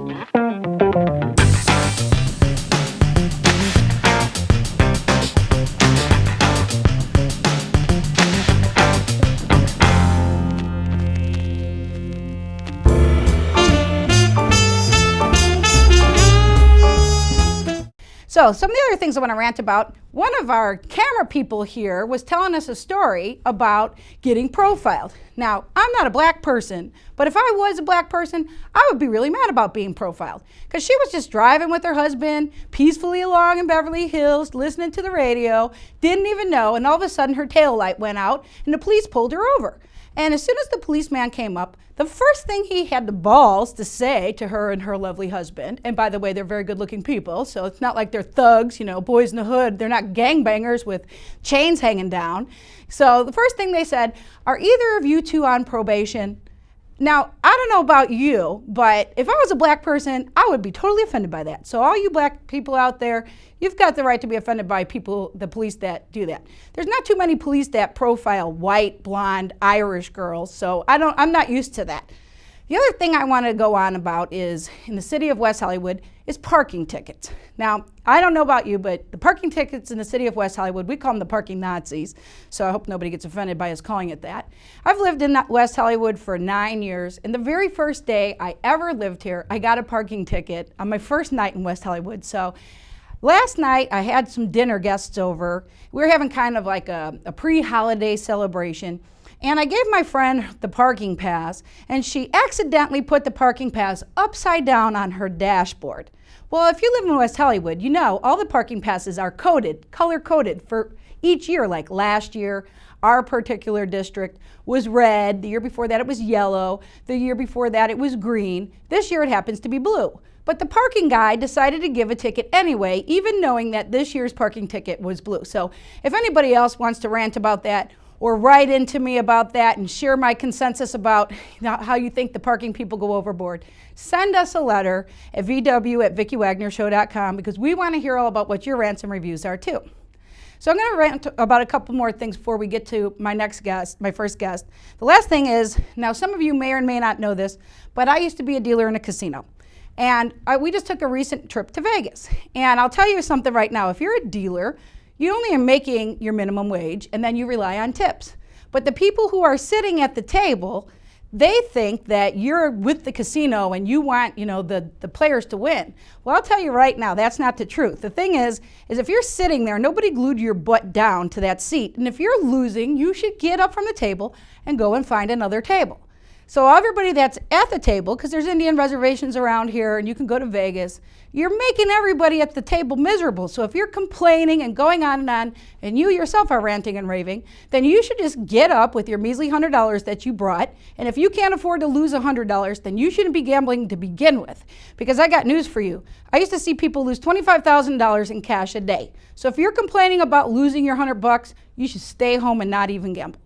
So some of the other things I want to rant about, one of our camera people here was telling us a story about getting profiled. Now, I'm not a black person, but if I was a black person, I would be really mad about being profiled. Because she was just driving with her husband, peacefully along in Beverly Hills, listening to the radio, didn't even know, and all of a sudden her tail light went out and the police pulled her over. And as soon as the policeman came up, the first thing he had the balls to say to her and her lovely husband, and by the way, they're very good-looking people, so it's not like they're thugs, you know, boys in the hood. They're not gangbangers with chains hanging down. So the first thing they said, are either of you two on probation? Now, I don't know about you, but if I was a black person, I would be totally offended by that. So all you black people out there, you've got the right to be offended by people, the police that do that. There's not too many police that profile white, blonde, Irish girls, so I'm not used to that. The other thing I want to go on about is, in the city of West Hollywood, is parking tickets. Now, I don't know about you, but the parking tickets in the city of West Hollywood, we call them the parking Nazis, so I hope nobody gets offended by us calling it that. I've lived in West Hollywood for 9 years, and the very first day I ever lived here, I got a parking ticket on my first night in West Hollywood. So last night, I had some dinner guests over. We were having kind of like a pre-holiday celebration. And I gave my friend the parking pass, and she accidentally put the parking pass upside down on her dashboard. Well, if you live in West Hollywood, you know all the parking passes are coded, color-coded for each year. Like last year, our particular district was red. The year before that, it was yellow. The year before that, it was green. This year, it happens to be blue. But the parking guy decided to give a ticket anyway, even knowing that this year's parking ticket was blue. So if anybody else wants to rant about that, or write into me about that and share my consensus about how you think the parking people go overboard, send us a letter at vw@VickiWagnerShow.com, because we want to hear all about what your rants and reviews are too. So I'm going to rant about a couple more things before we get to my next guest, my first guest. The last thing is, now some of you may or may not know this, but I used to be a dealer in a casino. And we just took a recent trip to Vegas. And I'll tell you something right now, if you're a dealer, you only are making your minimum wage, and then you rely on tips. But the people who are sitting at the table, they think that you're with the casino and you want, you know, the players to win. Well, I'll tell you right now, that's not the truth. The thing is if you're sitting there, nobody glued your butt down to that seat. And if you're losing, you should get up from the table and go and find another table. So everybody that's at the table, because there's Indian reservations around here and you can go to Vegas, you're making everybody at the table miserable. So if you're complaining and going on, and you yourself are ranting and raving, then you should just get up with your measly $100 that you brought. And if you can't afford to lose $100, then you shouldn't be gambling to begin with. Because I got news for you. I used to see people lose $25,000 in cash a day. So if you're complaining about losing your $100, you should stay home and not even gamble.